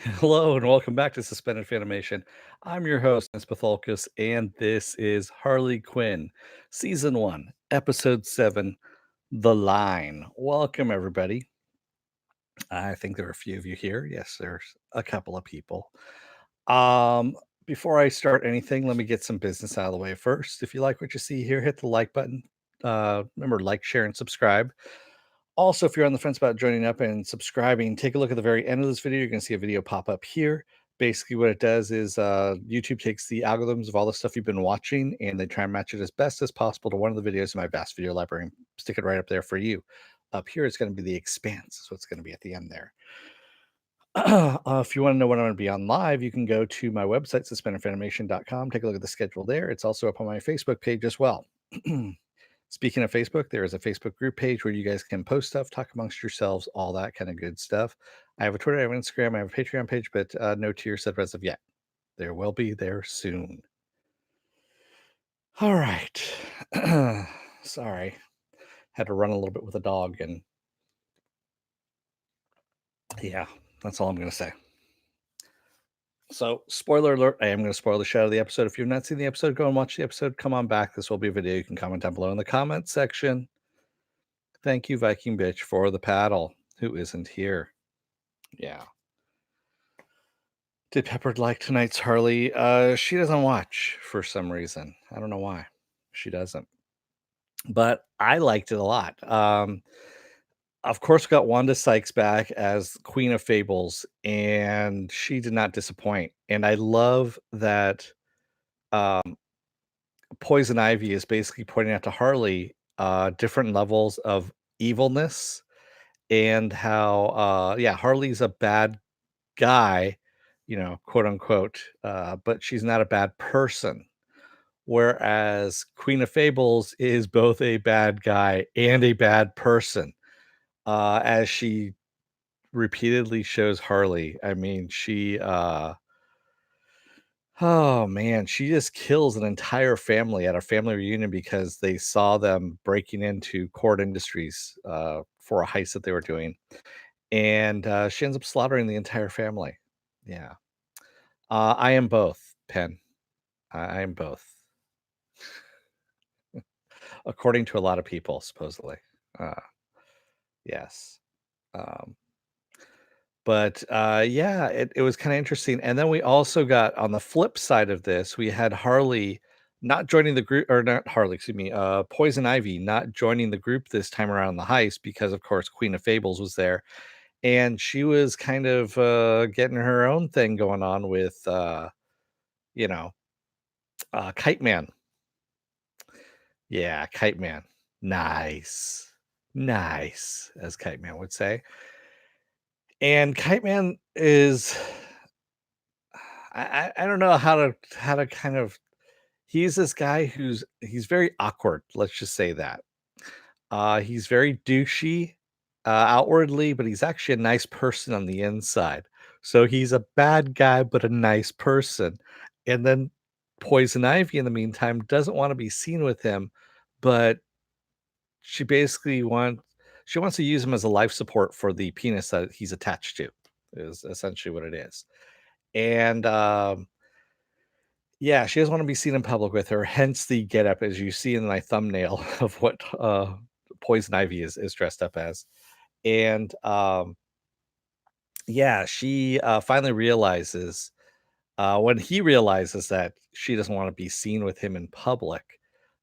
Hello and welcome back to Suspended Fanimation. I'm your host, Miss Patholkus, and this is Harley Quinn, Season 1, Episode 7, The Line. Welcome, everybody. I think there are a few of you here. Yes, there's a couple of people. Um, Before I start anything, let me get some business out of the way first. If you like what you see here, hit the like button. Remember, like, share, and subscribe. Also, if you're on the fence about joining up and subscribing, take a look at the very end of this video. You're going to see a video pop up here. Basically, what it does is YouTube takes the algorithms of all the stuff you've been watching and they try and match it as best as possible to one of the videos in my vast video library and stick it right up there for you. Up here, it's going to be The Expanse, is what's going to be at the end there. If you want to know when I'm going to be on live, you can go to my website, suspendedfanimation.com. Take a look at the schedule there. It's also up on my Facebook page as well. Speaking of Facebook, there is a Facebook group page where you guys can post stuff, talk amongst yourselves, all that kind of good stuff. I have a Twitter, I have an Instagram, I have a Patreon page, but no tier set as of yet. There will be there soon. All right. Sorry. Had to run a little bit with a dog, and yeah, that's all I'm going to say. So, spoiler alert, I am going to spoil the shit out of the episode. If you've not seen the episode, go and watch the episode. Come on back. This will be a video. You can comment down below in the comment section. Thank you, Viking Bitch, for the paddle, who isn't here. Yeah. Did Pepper like tonight's Harley? She doesn't watch for some reason. I don't know why. She doesn't. But I liked it a lot. Of course, we got Wanda Sykes back as Queen of Fables, and she did not disappoint. And I love that um, Poison Ivy is basically pointing out to Harley different levels of evilness and how, yeah, Harley's a bad guy, quote unquote, but she's not a bad person. Whereas Queen of Fables is both a bad guy and a bad person, as she repeatedly shows Harley. I mean, oh man, she just kills an entire family at a family reunion because they saw them breaking into Cord Industries for a heist that they were doing. And she ends up slaughtering the entire family. Yeah. I am both, Pen. I am both, according to a lot of people, supposedly. Uh, yes. Um, but yeah, it was kind of interesting. And then we also got on the flip side of this, we had Harley not joining the group, or not Harley, excuse me, Poison Ivy not joining the group this time around the heist because, of course, Queen of Fables was there. And she was kind of getting her own thing going on with, you know, Kite Man. Yeah, Kite Man. Nice. Nice, as Kite Man would say. And Kite Man is I don't know how to kind of he's this guy he's very awkward, let's just say that. He's very douchey outwardly, but he's actually a nice person on the inside. So he's a bad guy, but a nice person. And then Poison Ivy, in the meantime, doesn't want to be seen with him, but she basically wants to use him as a life support for the penis that he's attached to, is essentially what it is. And yeah, she doesn't want to be seen in public with her, hence the getup as you see in my thumbnail of what Poison Ivy is dressed up as. And yeah, she finally realizes when he realizes that she doesn't want to be seen with him in public,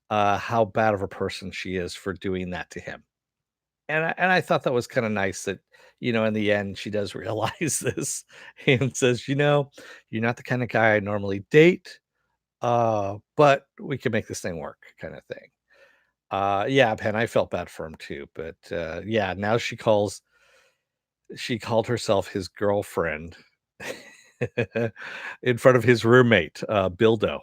how bad of a person she is for doing that to him. And I thought that was kind of nice that, in the end, she does realize this and says, you're not the kind of guy I normally date, but we can make this thing work, kind of thing. Yeah, Penn, I felt bad for him too, but yeah, now she called herself his girlfriend in front of his roommate, Bildo,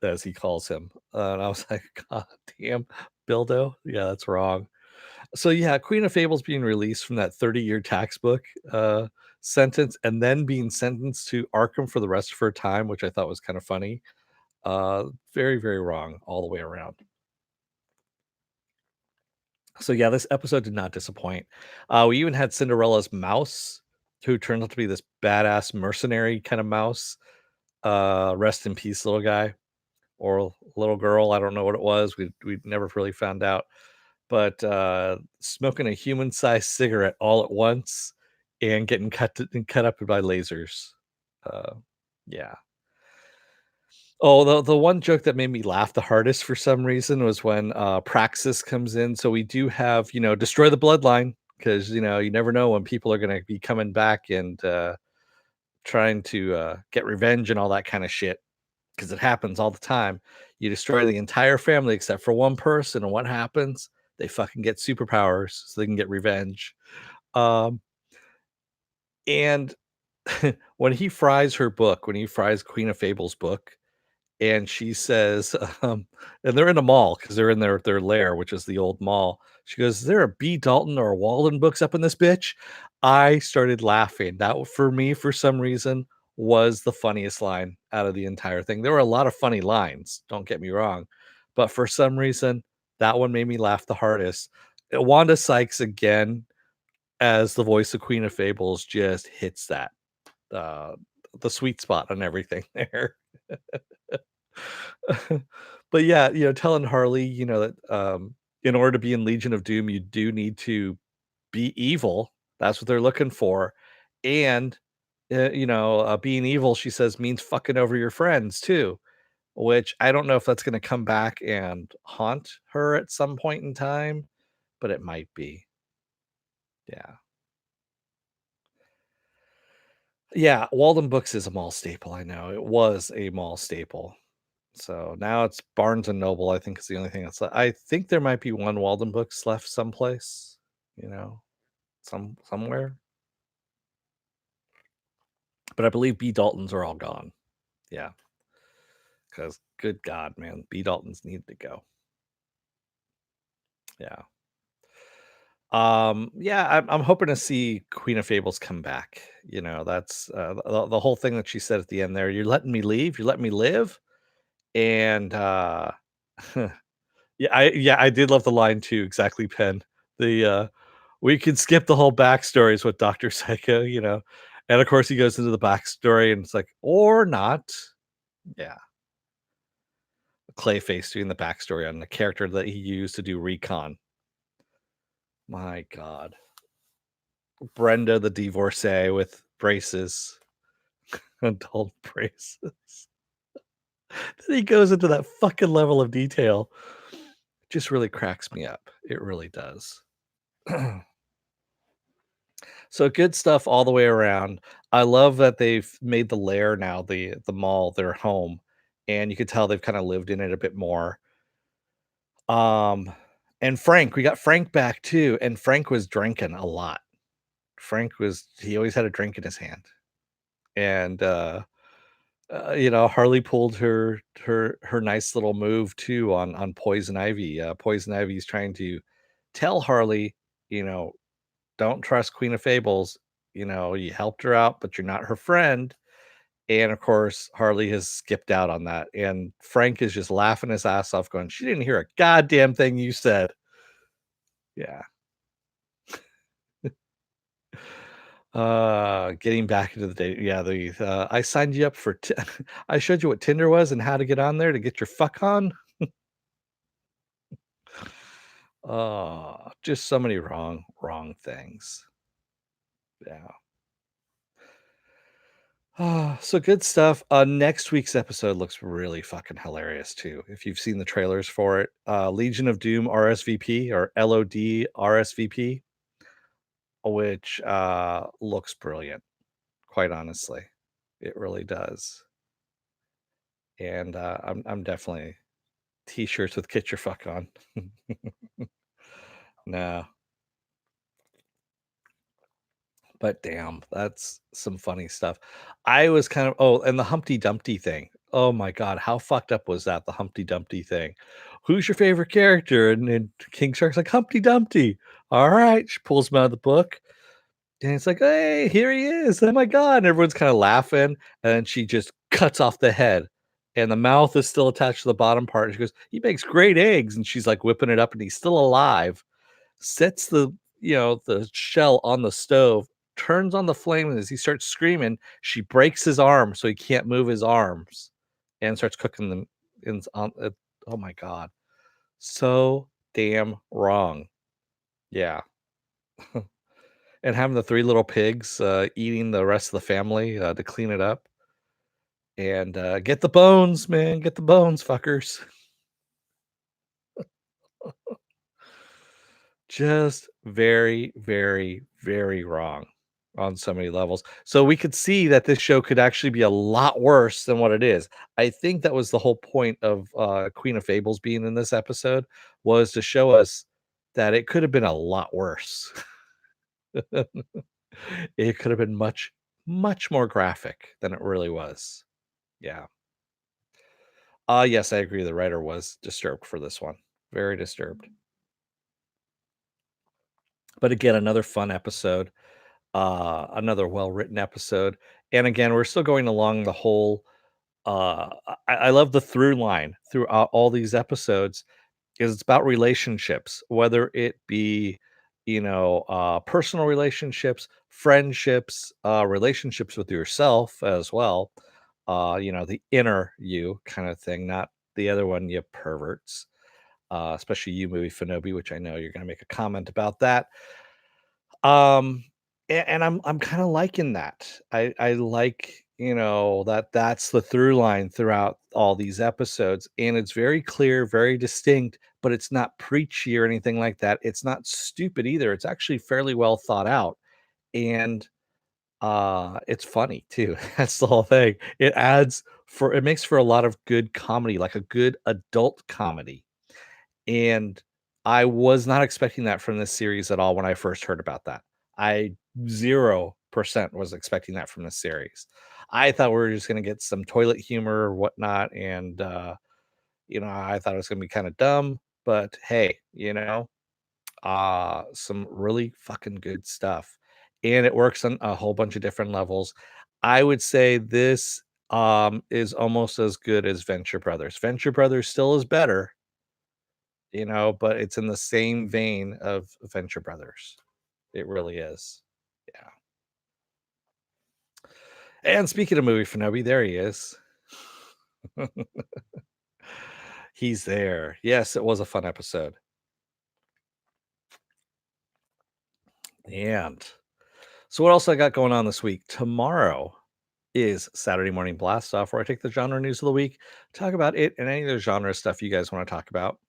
as he calls him. And I was like, God damn, Bildo? Yeah, that's wrong. So yeah, Queen of Fables being released from that 30-year tax book sentence and then being sentenced to Arkham for the rest of her time, which I thought was kind of funny. Very, very wrong all the way around. So yeah, this episode did not disappoint. We even had Cinderella's mouse who turned out to be this badass mercenary kind of mouse. Rest in peace, little guy or little girl. I don't know what it was. We never really found out. But smoking a human-sized cigarette all at once and getting cut up by lasers. Uh, yeah. Oh, the one joke that made me laugh the hardest for some reason was when, Praxis comes in. So we do have, destroy the bloodline because, you never know when people are gonna be coming back and, trying to, get revenge and all that kinda shit. Because it happens all the time. You destroy the entire family except for one person, and what happens? They fucking get superpowers so they can get revenge. Um, and when he fries her book, when he fries Queen of Fables' book, and she says, and they're in a mall because they're in their lair, which is the old mall. She goes, "Is there a B. Dalton or a Waldenbooks up in this bitch?" I started laughing. That for me, for some reason, was the funniest line out of the entire thing. There were a lot of funny lines, don't get me wrong, but for some reason, that one made me laugh the hardest. Wanda Sykes again as the voice of Queen of Fables just hits that uh, the sweet spot on everything there. But yeah, telling Harley, that in order to be in Legion of Doom, you do need to be evil. That's what they're looking for. And being evil, she says, means fucking over your friends too, which I don't know if that's going to come back and haunt her at some point in time, but it might be. Yeah. Yeah, Walden Books is a mall staple. I know it was a mall staple. So now it's Barnes& and Noble, I think is the only thing that's I think there might be one Walden Books left someplace, you know, somewhere, but I believe B. Daltons are all gone. Yeah, because good God, man, B. Daltons need to go. Yeah. Yeah, I'm hoping to see Queen of Fables come back. That's, the whole thing that she said at the end there, "You're letting me leave? You're letting me live?" And, yeah, I did love the line too, exactly, Pen. The, we could skip the whole backstories with Dr. Psycho, and of course he goes into the backstory and it's like, or not. Yeah. Clayface doing the backstory on the character that he used to do recon. My God. Brenda the divorcee with braces, adult braces. Then he goes into that fucking level of detail. Just really cracks me up. It really does. So good stuff all the way around. I love that they've made the lair now, the mall, their home, and you could tell they've kind of lived in it a bit more. Um, and Frank, we got Frank back too, and Frank was drinking a lot. He always had a drink in his hand, and Harley pulled her nice little move too on Poison Ivy. Poison Ivy's trying to tell Harley, you know, don't trust Queen of Fables. You helped her out, but you're not her friend. And of course, Harley has skipped out on that. And Frank is just laughing his ass off, going, "She didn't hear a goddamn thing you said." Yeah. Getting back into the day. Yeah, I signed you up for I showed you what Tinder was and how to get on there to get your fuck on. Just so many wrong things. Yeah. So good stuff. Next week's episode looks really fucking hilarious too. If you've seen the trailers for it, Legion of Doom RSVP or LOD RSVP, which looks brilliant. Quite honestly, it really does. And I'm definitely t-shirts with "Get Your Fuck On." No, but damn, that's some funny stuff. I was kind of and the Humpty Dumpty thing. Oh my God, how fucked up was that? The Humpty Dumpty thing. Who's your favorite character? And King Shark's like, "Humpty Dumpty." All right, she pulls him out of the book, and it's like, "Hey, here he is! Oh my God!" And everyone's kind of laughing, and then she just cuts off the head, and the mouth is still attached to the bottom part. And she goes, "He makes great eggs," and she's like whipping it up, and he's still alive. Sets the shell on the stove, turns on the flame, and as he starts screaming, she breaks his arm so he can't move his arms and starts cooking them in on it. Oh my god. So damn wrong. Yeah. And having the 3 little pigs, eating the rest of the family, to clean it up, and, "Get the bones, man, get the bones, fuckers." Just very, very, very wrong on so many levels. So we could see that this show could actually be a lot worse than what it is. I think that was the whole point of, Queen of Fables being in this episode, was to show us that it could have been a lot worse. It could have been much, much more graphic than it really was. Yeah. Yes, I agree, the writer was disturbed for this one. Very disturbed. But again, another fun episode. Another well-written episode, and again, we're still going along the whole, I love the through line throughout all these episodes, is it's about relationships, whether it be, personal relationships, friendships, relationships with yourself as well, the inner you kind of thing, not the other one, you perverts, especially you, Movie Fanobi, which I know you're gonna make a comment about that. And I'm kinda liking that. I like, that that's the through line throughout all these episodes, and it's very clear, very distinct, but it's not preachy or anything like that. It's not stupid either. It's actually fairly well thought out, and, it's funny too. That's the whole thing. It makes for a lot of good comedy, like a good adult comedy. And I was not expecting that from this series at all when I first heard about that. I 0% was expecting that from this series. I thought we were just gonna get some toilet humor or whatnot, and, I thought it was gonna be kinda dumb, but hey, some really fucking good stuff, and it works on a whole bunch of different levels. I would say this, is almost as good as Venture Brothers. Venture Brothers still is better, but it's in the same vein of Venture Brothers. It really is. Yeah. And speaking of movie Fanobi, there he is. He's there. Yes, it was a fun episode. And so what else I got going on this week? Tomorrow is Saturday Morning Blast Off, where I take the genre news of the week, talk about it and any other genre stuff you guys want to talk about.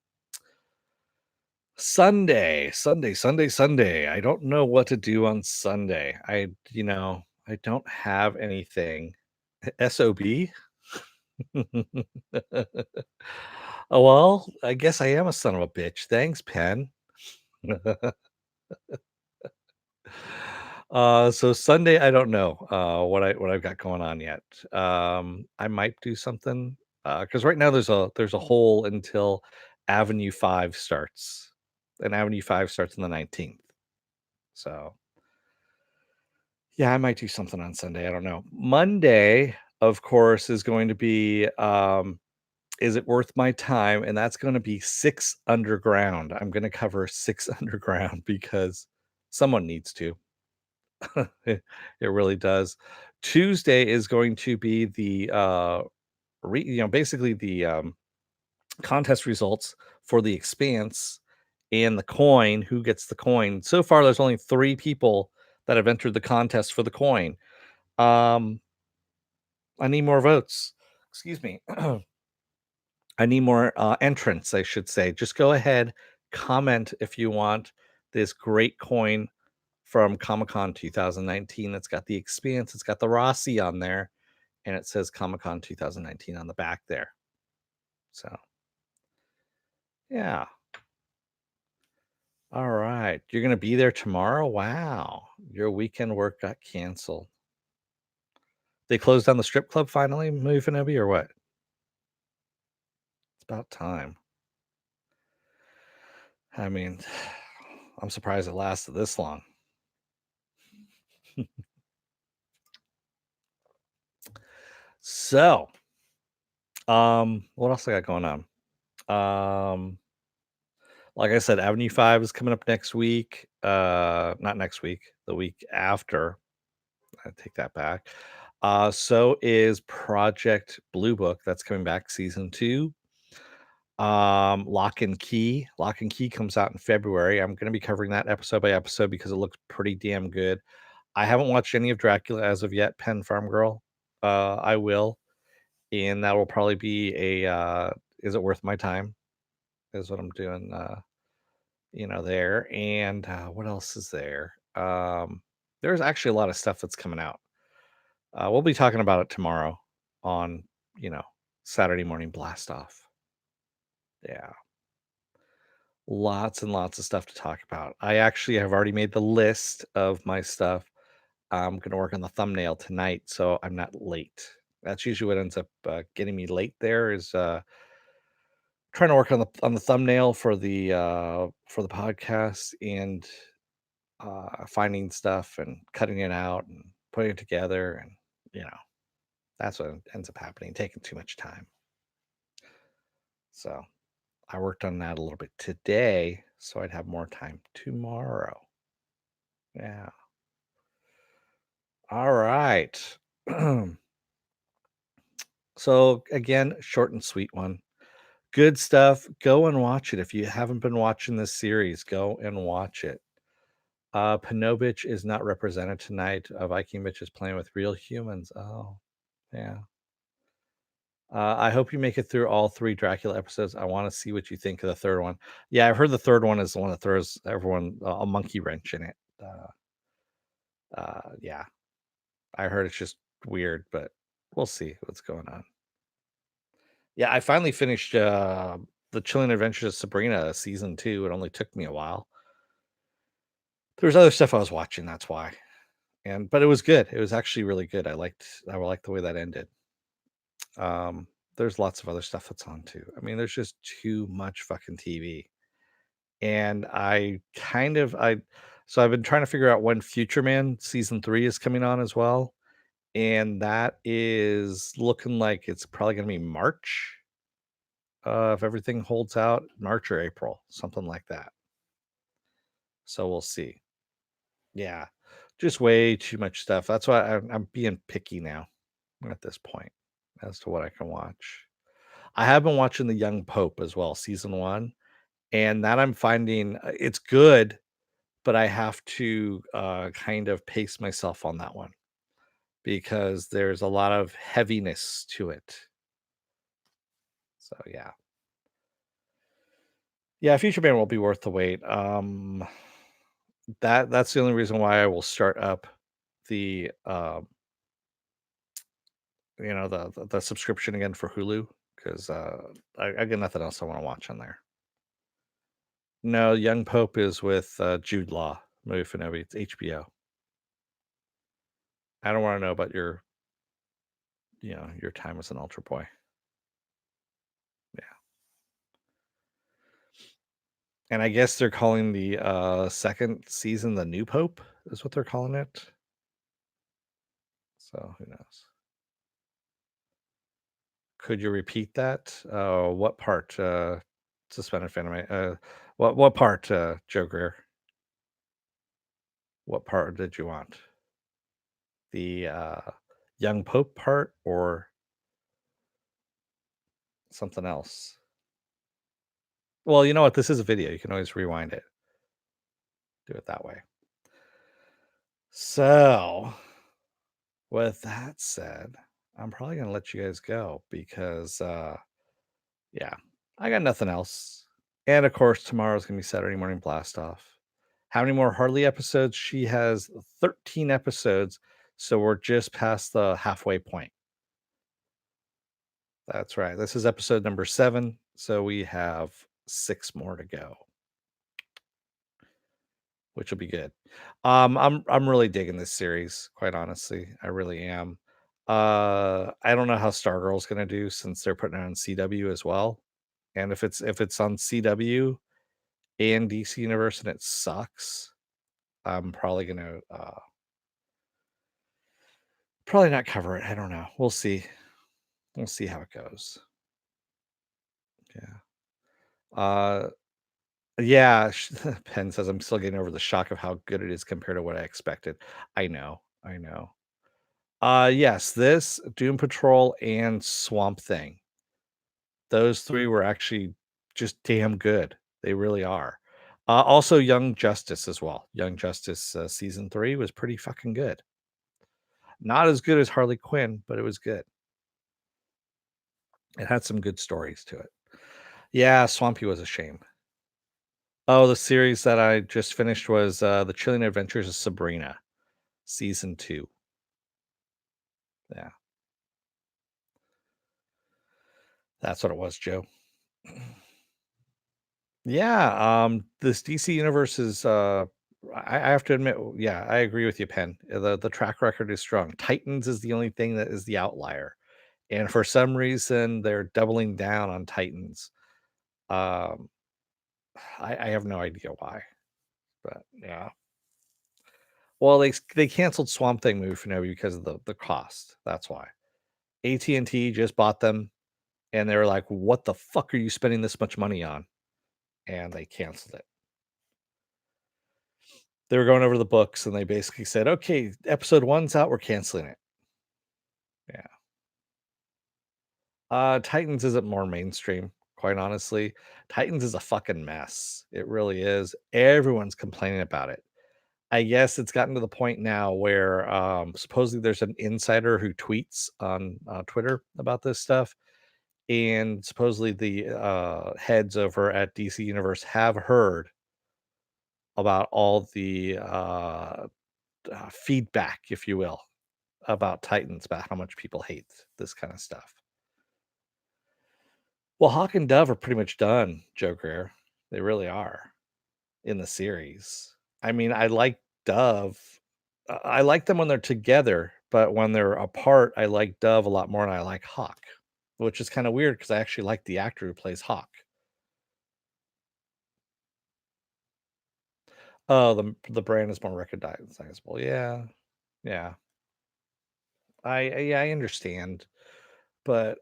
Sunday. I don't know what to do on Sunday. I don't have anything. SOB? Oh, well, I guess I am a son of a bitch. Thanks, Pen. So Sunday, I don't know what I've got going on yet. I might do something because right now there's a hole until Avenue 5 starts, and Avenue 5 starts on the 19th. So yeah, I might do something on Sunday. I don't know. Monday, of course, is going to be is it worth my time? And that's going to be Six Underground. I'm going to cover Six Underground because someone needs to. It really does. Tuesday is going to be the basically the contest results for the Expanse and the coin. Who gets the coin? So far, there's only 3 people that have entered the contest for the coin. Um, I need more votes. Excuse me. I need more entrants, I should say. Just go ahead, comment if you want this great coin from Comic Con 2019. It's got the Expanse, it's got the Rossi on there, and it says Comic Con 2019 on the back there. So, yeah. All right. You're going to be there tomorrow? Wow. Your weekend work got canceled. They closed down the strip club finally, Movie Fanobi, or what? It's about time. I mean, I'm surprised it lasted this long. So, what else I got going on? Um, Like I said, Avenue 5 is coming up next week. Not next week, the week after. I take that back. So is Project Blue Book. That's coming back season 2. Lock and Key. Lock and Key comes out in February. I'm going to be covering that episode by episode because it looks pretty damn good. I haven't watched any of Dracula as of yet, Pen Farm Girl. I will, and that will probably be a is it worth my time? Is what I'm doing there. And what else is there? There's actually a lot of stuff that's coming out. We'll be talking about it tomorrow on, you know, Saturday morning blast off. Yeah. Lots and lots of stuff to talk about. I actually have already made the list of my stuff. I'm going to work on the thumbnail tonight, so I'm not late. That's usually what ends up getting me late. There is trying to work on the thumbnail for the podcast and finding stuff and cutting it out and putting it together, and you know that's what ends up happening, taking too much time. So I worked on that a little bit today, so I'd have more time tomorrow. Yeah. All right. So again, short and sweet one. Good stuff. Go and watch it. If you haven't been watching this series, go and watch it. Panovich is not represented tonight. Viking Bitch is playing with real humans. Oh, yeah. I hope you make it through all 3 Dracula episodes. I want to see what you think of the third one. Yeah, I've heard the third one is the one that throws everyone a monkey wrench in it. Yeah, I heard it's just weird, but we'll see what's going on. Yeah, I finally finished the Chilling Adventures of Sabrina season 2. It only took me a while. There's other stuff I was watching, that's why. But it was good. It was actually really good. I liked the way that ended. There's lots of other stuff that's on too. I mean, there's just too much fucking TV. And so I've been trying to figure out when Future Man season 3 is coming on as well. And that is looking like it's probably gonna be March. If everything holds out, March or April, something like that. So we'll see. Yeah. Just way too much stuff. That's why I'm being picky now at this point as to what I can watch. I have been watching The Young Pope as well, season 1, and that I'm finding it's good, but I have to kind of pace myself on that one because there's a lot of heaviness to it. So yeah. Yeah, Future Man will be worth the wait. That's the only reason why I will start up the the subscription again for Hulu because I got nothing else I want to watch on there. No, Young Pope is with Jude Law, movie for Novi. It's HBO. I don't want to know about your time as an Ultra Boy. Yeah, and I guess they're calling the second season the New Pope is what they're calling it. So who knows? Could you repeat that? What part? Suspended Phantom? What part? Joe Greer? What part did you want? The young Pope part or something else? Well, you know what? This is a video. You can always rewind it. Do it that way. So, with that said, I'm probably gonna let you guys go because yeah, I got nothing else. And of course, tomorrow's gonna be Saturday morning blast off. How many more Harley episodes? She has 13 episodes, so we're just past the halfway point. That's right. This is episode number 7, so we have 6 more to go, which will be good. I'm really digging this series, quite honestly. I really am. I don't know how Stargirl's gonna do since they're putting it on CW as well. And if it's on CW and DC Universe and it sucks, I'm probably not cover it. I don't know. We'll see. We'll see how it goes. Yeah. Uh Yeah, Penn says, "I'm still getting over the shock of how good it is compared to what I expected." I know, I know. Yes, this, Doom Patrol, and Swamp Thing. Those 3 were actually just damn good. They really are. Also Young Justice as well. Young Justice, season 3 was pretty fucking good. Not as good as Harley Quinn, but it was good. It had some good stories to it. Yeah, Swampy was a shame. Oh, the series that I just finished was, The Chilling Adventures of Sabrina, season 2. Yeah, that's what it was, Joe. Yeah, this DC universe is, I have to admit, yeah, I agree with you, Penn. The track record is strong. Titans is the only thing that is the outlier, and for some reason, they're doubling down on Titans. Um, I have no idea why, but yeah. Well, they canceled Swamp Thing movie for no because of the cost. That's why. AT&T just bought them, and they were like, "What the fuck are you spending this much money on?" And they canceled it. They were going over the books, and they basically said, "Okay, episode 1's out, we're canceling it." Yeah. Titans isn't more mainstream, quite honestly. Titans is a fucking mess. It really is. Everyone's complaining about it. I guess it's gotten to the point now where, supposedly there's an insider who tweets on, Twitter about this stuff, and supposedly the, heads over at DC Universe have heard about all the, feedback, if you will, about Titans, about how much people hate this kinda stuff. Well, Hawk and Dove are pretty much done, Joe Greer. They really are in the series. I mean, I like Dove. I like them when they're together, but when they're apart, I like Dove a lot more than I like Hawk, which is kind of weird because I actually like the actor who plays Hawk. Oh, the brand is more recognizable. Yeah, yeah. Yeah, I understand, but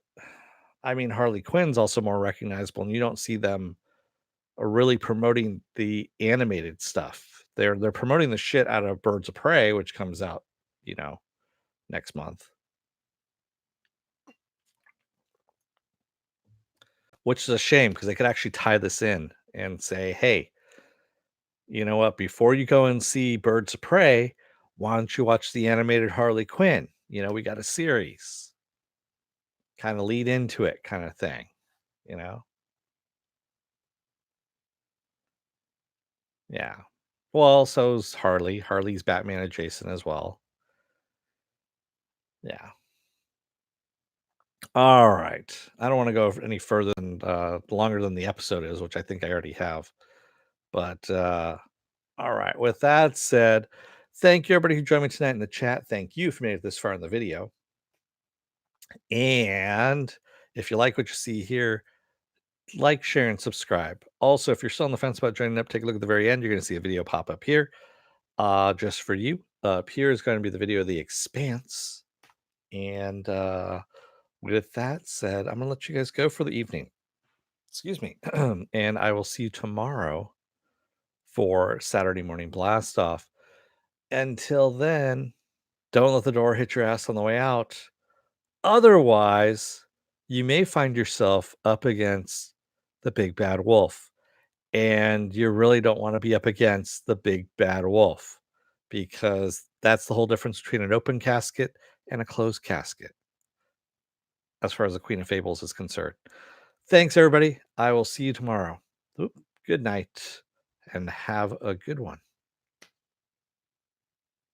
I mean, Harley Quinn's also more recognizable, and you don't see them are really promoting the animated stuff. They're promoting the shit out of Birds of Prey, which comes out, you know, next month, which is a shame because they could actually tie this in and say, "Hey, you know what? Before you go and see Birds of Prey, why don't you watch the animated Harley Quinn? You know, we got a series, kind of lead into it, kind of thing." You know? Yeah. Well, so's Harley. Harley's Batman adjacent as well. Yeah. All right. I don't want to go any further than longer than the episode is, which I think I already have. But all right. With that said, thank you everybody who joined me tonight in the chat. Thank you for making it this far in the video. And if you like what you see here, like, share, and subscribe. Also, if you're still on the fence about joining up, take a look at the very end. You're going to see a video pop up here, just for you. Up here is going to be the video of the Expanse. And with that said, I'm going to let you guys go for the evening. Excuse me. And I will see you tomorrow for Saturday morning blast off. Until then, don't let the door hit your ass on the way out. Otherwise, you may find yourself up against the big bad wolf. And you really don't want to be up against the big bad wolf because that's the whole difference between an open casket and a closed casket, as far as the Queen of Fables is concerned. Thanks, everybody. I will see you tomorrow. Oop, good night and have a good one.